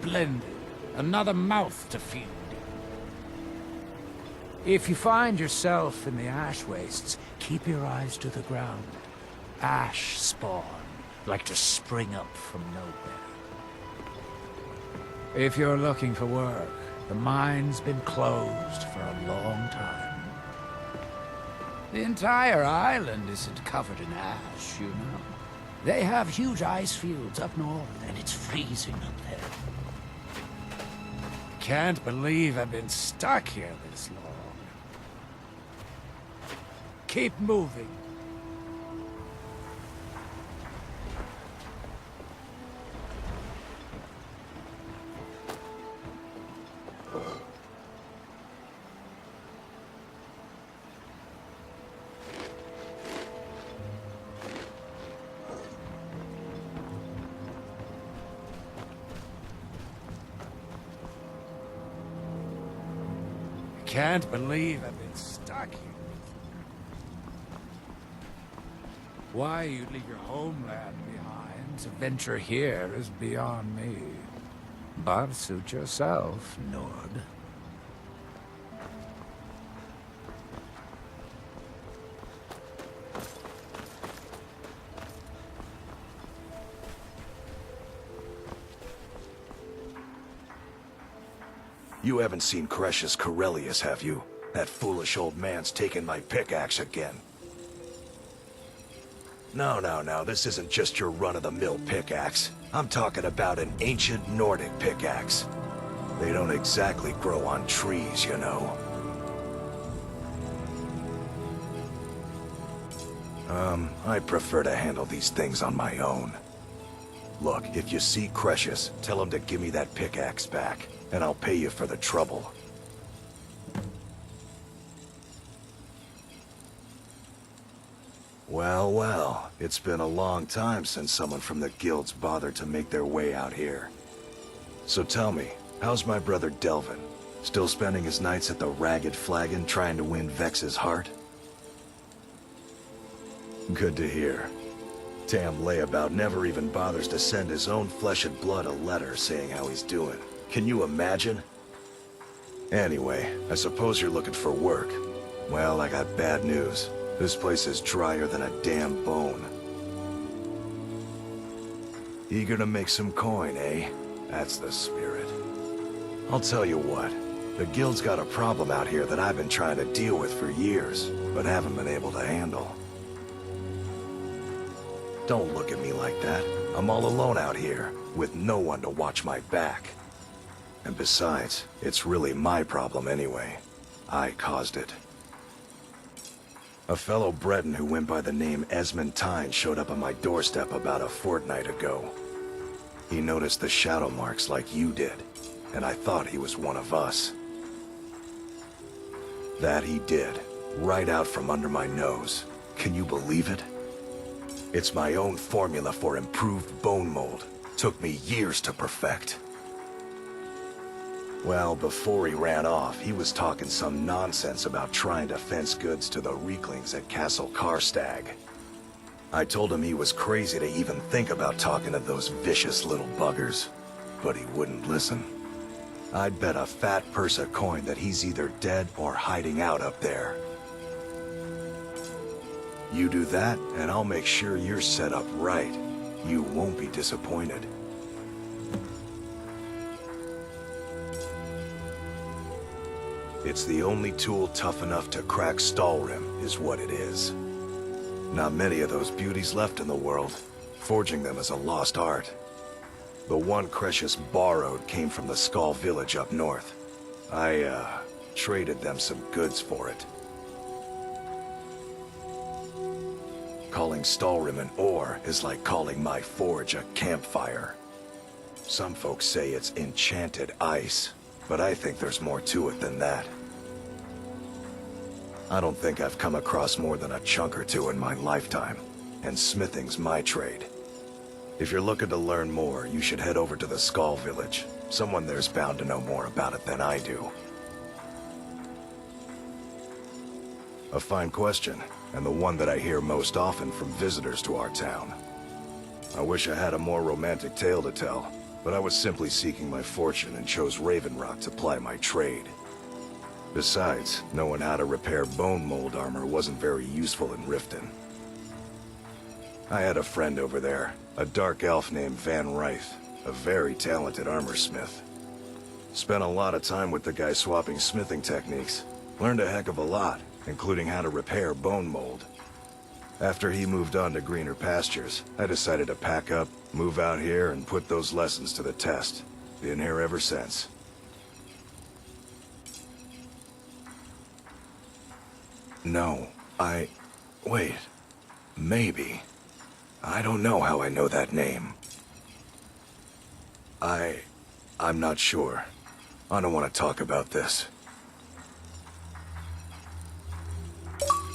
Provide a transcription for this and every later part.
Splendid. Another mouth to feed. If you find yourself in the ash wastes, keep your eyes to the ground. Ash spawn, like to spring up from nowhere. If you're looking for work, the mine's been closed for a long time. The entire island isn't covered in ash, you know. They have huge ice fields up north, and it's freezing up there. Can't believe I've been stuck here this long. Keep moving. Can't believe I've been stuck here. Why you'd leave your homeland behind to venture here is beyond me. But suit yourself, Nord. You haven't seen Cretius Corellius, have you? That foolish old man's taken my pickaxe again. No, this isn't just your run-of-the-mill pickaxe. I'm talking about an ancient Nordic pickaxe. They don't exactly grow on trees, you know. I prefer to handle these things on my own. Look, if you see Cretius, tell him to give me that pickaxe back, and I'll pay you for the trouble. Well, it's been a long time since someone from the guilds bothered to make their way out here. So tell me, how's my brother Delvin? Still spending his nights at the Ragged Flagon trying to win Vex's heart? Good to hear. Damn layabout never even bothers to send his own flesh and blood a letter saying how he's doing. Can you imagine? Anyway, I suppose you're looking for work. Well, I got bad news. This place is drier than a damn bone. Eager to make some coin, eh? That's the spirit. I'll tell you what. The guild's got a problem out here that I've been trying to deal with for years, but haven't been able to handle. Don't look at me like that. I'm all alone out here, with no one to watch my back. And besides, it's really my problem anyway. I caused it. A fellow Breton who went by the name Esmond Tyne showed up on my doorstep about a fortnight ago. He noticed the shadow marks like you did, and I thought he was one of us. That he did, right out from under my nose. Can you believe it? It's my own formula for improved bone mold. Took me years to perfect. Well, before he ran off, he was talking some nonsense about trying to fence goods to the Reeklings at Castle Karstag. I told him he was crazy to even think about talking to those vicious little buggers, but he wouldn't listen. I'd bet a fat purse of coin that he's either dead or hiding out up there. You do that, and I'll make sure you're set up right. You won't be disappointed. It's the only tool tough enough to crack Stalrim, is what it is. Not many of those beauties left in the world. Forging them is a lost art. The one Cretius borrowed came from the Skull village up north. I, traded them some goods for it. Calling Stalrim an ore is like calling my forge a campfire. Some folks say it's enchanted ice, but I think there's more to it than that. I don't think I've come across more than a chunk or two in my lifetime, and smithing's my trade. If you're looking to learn more, you should head over to the Skull village. Someone there's bound to know more about it than I do. A fine question, and the one that I hear most often from visitors to our town. I wish I had a more romantic tale to tell, but I was simply seeking my fortune and chose Raven Rock to ply my trade. Besides, knowing how to repair bone mold armor wasn't very useful in Riften. I had a friend over there, a dark elf named Van Ryth, a very talented armorsmith. Spent a lot of time with the guy swapping smithing techniques. Learned a heck of a lot, including how to repair bone mold. After he moved on to greener pastures, I decided to pack up, move out here, and put those lessons to the test. Been here ever since. No, wait. Maybe. I don't know how I know that name. I'm not sure. I don't want to talk about this.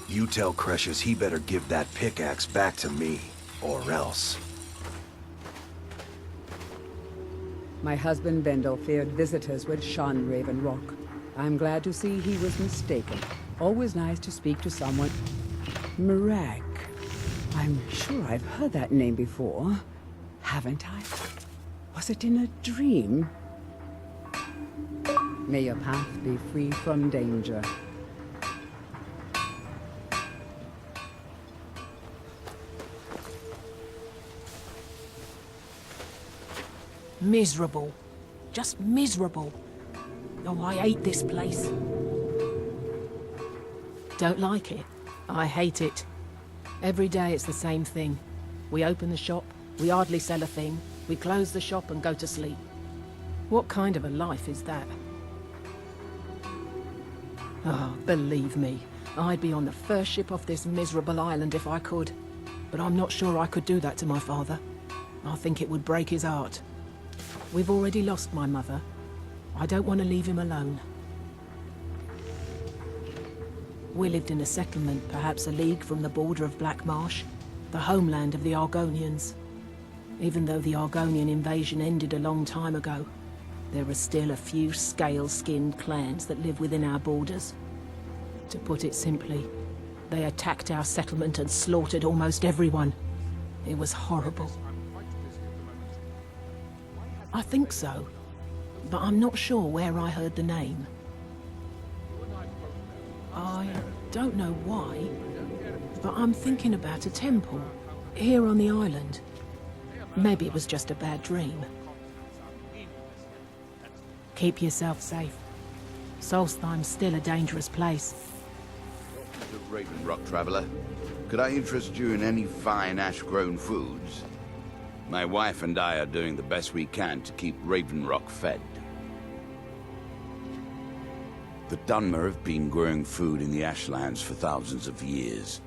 You tell Cresius he better give that pickaxe back to me, or else. My husband Vendel feared visitors would shun Raven Rock. I'm glad to see he was mistaken. Always nice to speak to someone. Mirag. I'm sure I've heard that name before. Haven't I? Was it in a dream? May your path be free from danger. Miserable. Just miserable. Oh, I hate this place. Don't like it. I hate it. Every day it's the same thing. We open the shop, we hardly sell a thing, we close the shop and go to sleep. What kind of a life is that? Oh, believe me, I'd be on the first ship off this miserable island if I could. But I'm not sure I could do that to my father. I think it would break his heart. We've already lost my mother. I don't want to leave him alone. We lived in a settlement, perhaps a league from the border of Black Marsh, the homeland of the Argonians. Even though the Argonian invasion ended a long time ago, there are still a few scale-skinned clans that live within our borders. To put it simply, they attacked our settlement and slaughtered almost everyone. It was horrible. I think so, but I'm not sure where I heard the name. I don't know why, but I'm thinking about a temple here on the island. Maybe it was just a bad dream. Keep yourself safe. Solstheim's still a dangerous place. The Raven Rock Traveler. Could I interest you in any fine ash-grown foods? My wife and I are doing the best we can to keep Raven Rock fed. The Dunmer have been growing food in the ashlands for thousands of years.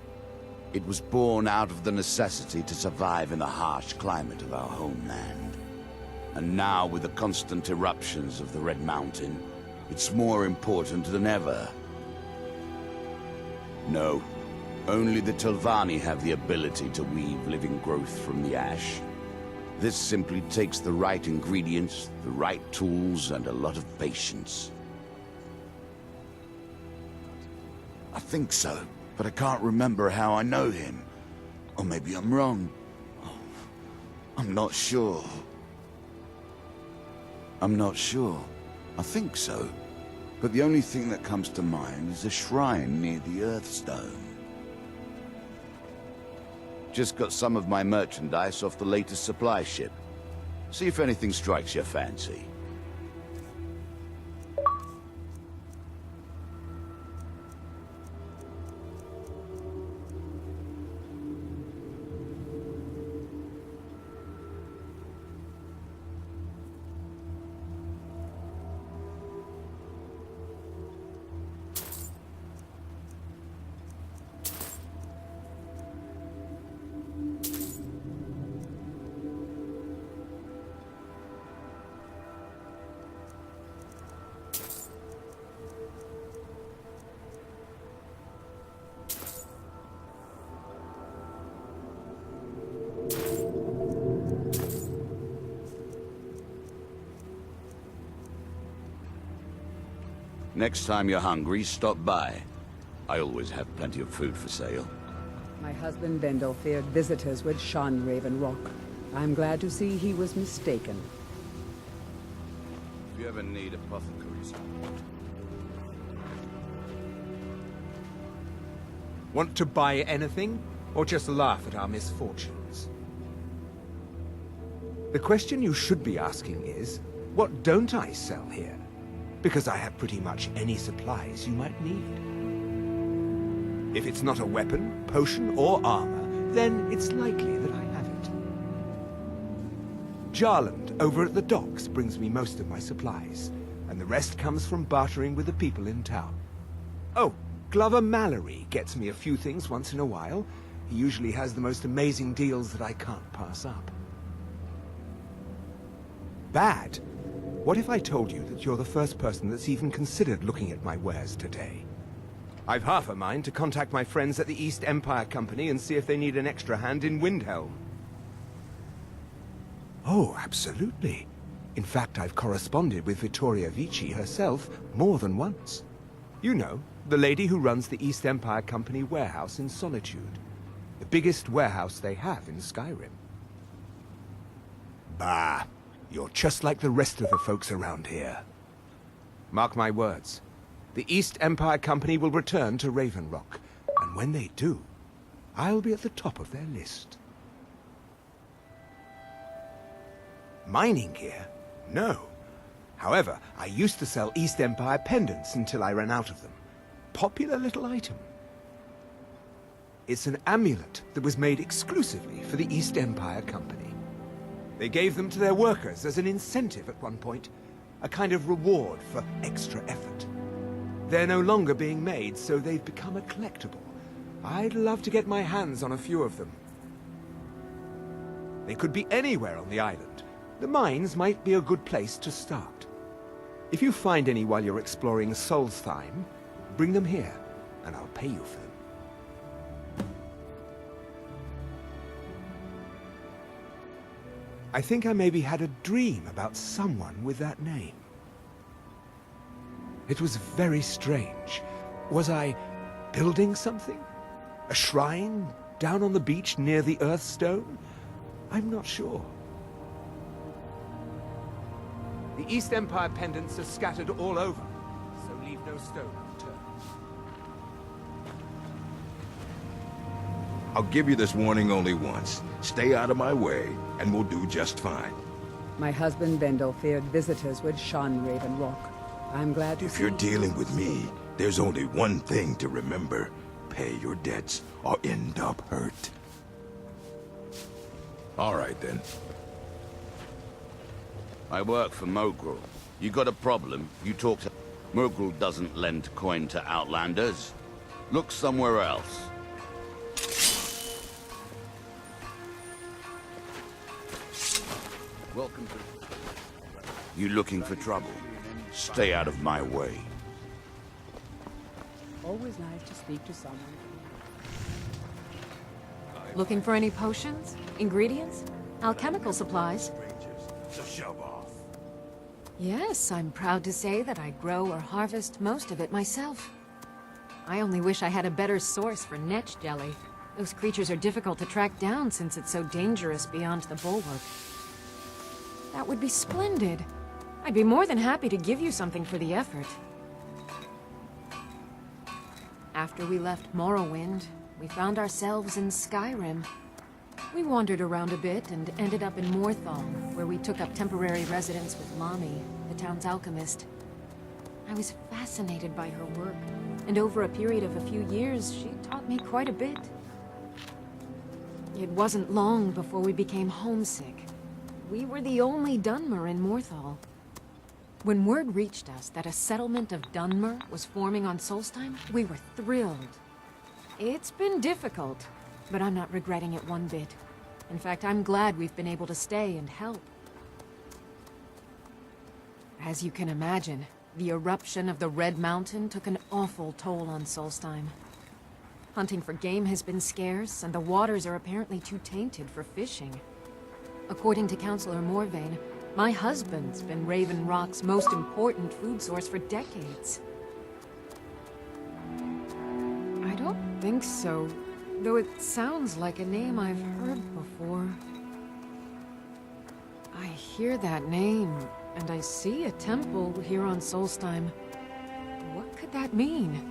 It was born out of the necessity to survive in the harsh climate of our homeland. And now, with the constant eruptions of the Red Mountain, it's more important than ever. No, only the Telvanni have the ability to weave living growth from the ash. This simply takes the right ingredients, the right tools, and a lot of patience. I think so, but I can't remember how I know him. Or maybe I'm wrong. I'm not sure. I think so. But the only thing that comes to mind is a shrine near the Earthstone. Just got some of my merchandise off the latest supply ship. See if anything strikes your fancy. Next time you're hungry, stop by. I always have plenty of food for sale. My husband Vendel feared visitors would shun Raven Rock. I'm glad to see he was mistaken. you ever need apothecaries? Want to buy anything, or just laugh at our misfortunes? The question you should be asking is, what don't I sell here? Because I have pretty much any supplies you might need. If it's not a weapon, potion, or armor, then it's likely that I have it. Jarland, over at the docks, brings me most of my supplies, and the rest comes from bartering with the people in town. Oh, Glover Mallory gets me a few things once in a while. He usually has the most amazing deals that I can't pass up. Bad? What if I told you that you're the first person that's even considered looking at my wares today? I've half a mind to contact my friends at the East Empire Company and see if they need an extra hand in Windhelm. Oh, absolutely. In fact, I've corresponded with Vittoria Vici herself more than once. You know, the lady who runs the East Empire Company warehouse in Solitude. The biggest warehouse they have in Skyrim. Bah, you're just like the rest of the folks around here. Mark my words. The East Empire Company will return to Raven Rock, and when they do, I'll be at the top of their list. Mining gear? No. However, I used to sell East Empire pendants until I ran out of them. Popular little item. It's an amulet that was made exclusively for the East Empire Company. They gave them to their workers as an incentive at one point, a kind of reward for extra effort. They're no longer being made, so they've become a collectible. I'd love to get my hands on a few of them. They could be anywhere on the island. The mines might be a good place to start. If you find any while you're exploring Solstheim, bring them here, and I'll pay you for them. I think I maybe had a dream about someone with that name. It was very strange. Was I building something? A shrine down on the beach near the Earthstone? I'm not sure. The East Empire pendants are scattered all over, so leave no stone unturned. I'll give you this warning only once. Stay out of my way, and we'll do just fine. My husband Vendel feared visitors would shun Raven Rock. I'm glad to If see you're dealing with me, there's only one thing to remember. Pay your debts, or end up hurt. All right, then. I work for Mogrul. You got a problem, you talk to... Mogrul doesn't lend coin to outlanders. Look somewhere else. Welcome to... You looking for trouble? Stay out of my way. Always nice to speak to someone. Looking for any potions? Ingredients? Alchemical supplies? So shove off. Yes, I'm proud to say that I grow or harvest most of it myself. I only wish I had a better source for netch jelly. Those creatures are difficult to track down since it's so dangerous beyond the bulwark. That would be splendid. I'd be more than happy to give you something for the effort. After we left Morrowind, we found ourselves in Skyrim. We wandered around a bit and ended up in Morthal, where we took up temporary residence with Lami, the town's alchemist. I was fascinated by her work, and over a period of a few years, she taught me quite a bit. It wasn't long before we became homesick. We were the only Dunmer in Morthal. When word reached us that a settlement of Dunmer was forming on Solstheim, we were thrilled. It's been difficult, but I'm not regretting it one bit. In fact, I'm glad we've been able to stay and help. As you can imagine, the eruption of the Red Mountain took an awful toll on Solstheim. Hunting for game has been scarce, and the waters are apparently too tainted for fishing. According to Councillor Morvain, my husband's been Raven Rock's most important food source for decades. I don't think so, though it sounds like a name I've heard before. I hear that name And I see a temple here on Solstheim. What could that mean?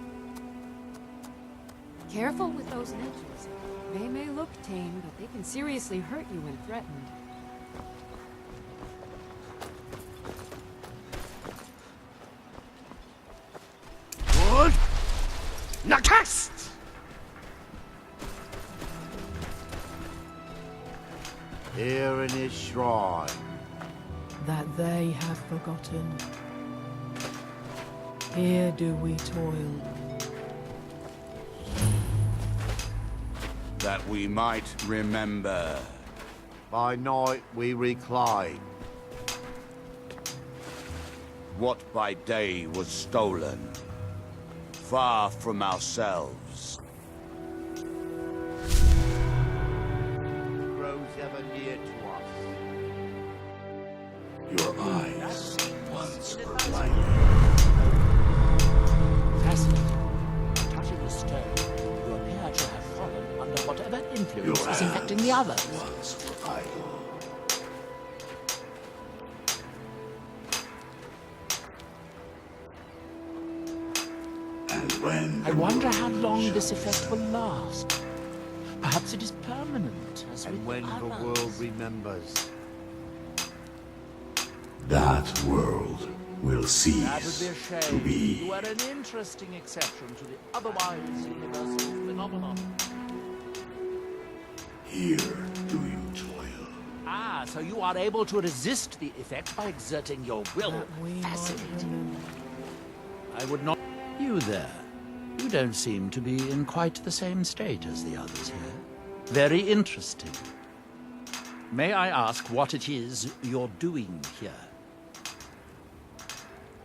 Careful with those ledges. They may look tame, but they can seriously hurt you when threatened. Good. Nakast! Here in his shrine. That they have forgotten. Here do we toil. That we might remember. By night we recline. What by day was stolen, far from ourselves. Grows ever near to us. Your eyes once were blinded. Fascinating. Touching the stone, you appear to have fallen under whatever influence Your is infecting the hands others. once were idle. And when I wonder how long this effect will last. Perhaps it is permanent, as And with when the others. world remembers. that world will cease That would be a to shame. be. You are an interesting exception to the otherwise universal phenomenon. Here do you toil. Ah, so you are able to resist the effect by exerting your will. That we might Fascinating. remember. I would not... You there. You don't seem to be in quite the same state as the others here. Very interesting. May I ask what it is you're doing here?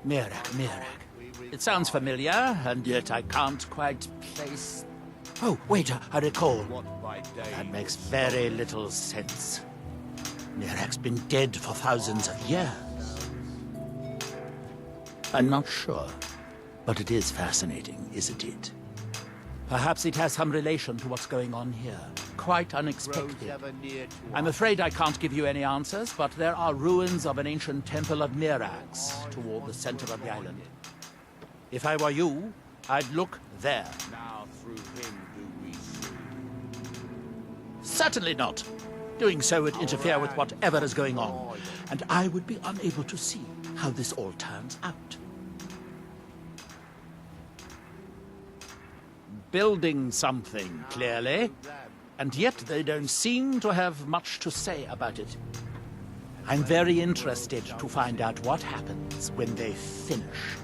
Mirak. It sounds familiar, and yet I can't quite place... Oh, wait, I recall. What by day That makes was very little sense. Mirak's been dead for thousands of years. I'm not sure, but it is fascinating, isn't it? Perhaps it has some relation to what's going on here. Quite Grows unexpected. ever near to I'm us. afraid I can't give you any answers, but there are ruins of an ancient temple of Mirax toward the center of the island. If I were you, I'd look there. now through him do we see. Certainly not. Doing so would interfere with whatever is going on, and I would be unable to see how this all turns out. Building something, clearly, and yet they don't seem to have much to say about it. I'm very interested to find out what happens when they finish.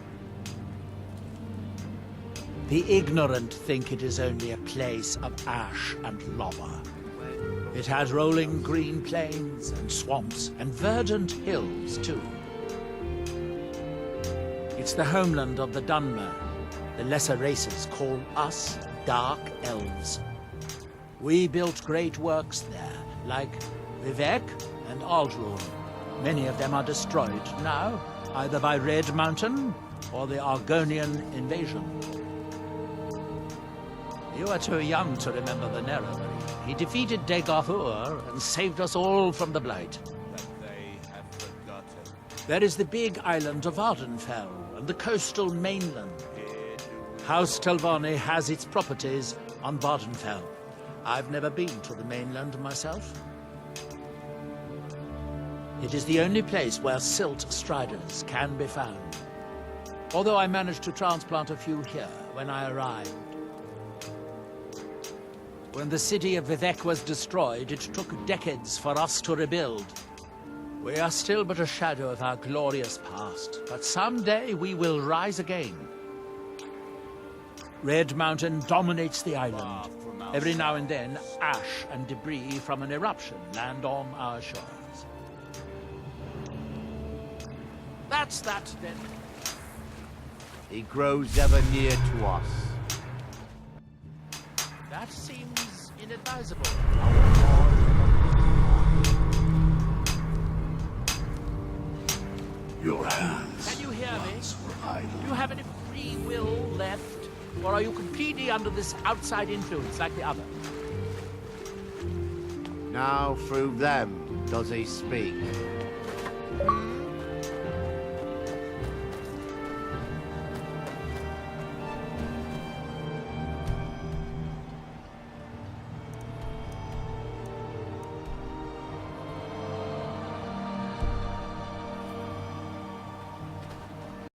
The ignorant think it is only a place of ash and lava. It has rolling green plains and swamps and verdant hills, too. It's the homeland of the Dunmer. The lesser races call us Dark Elves. We built great works there, like Vivek and Aldrun. Many of them are destroyed now, either by Red Mountain or the Argonian invasion. You are too young to remember the Nerevarine. He defeated Dagorthur and saved us all from the Blight. That they have forgotten. There is the big island of Ardenfell and the coastal mainland. House Telvanni has its properties on Vardenfell. I've never been to the mainland myself. It is the only place where silt striders can be found. Although I managed to transplant a few here when I arrived. When the city of Vivek was destroyed, it took decades for us to rebuild. We are still but a shadow of our glorious past, but someday we will rise again. Red Mountain dominates the island. Every now and then, ash and debris from an eruption land on our shores. That's that, then. He grows ever near to us. That seems inadvisable. Your hands Can you hear me? once were idle. Do you have any free will left? Or are you completely under this outside influence like the other? Now through them does he speak. Hmm?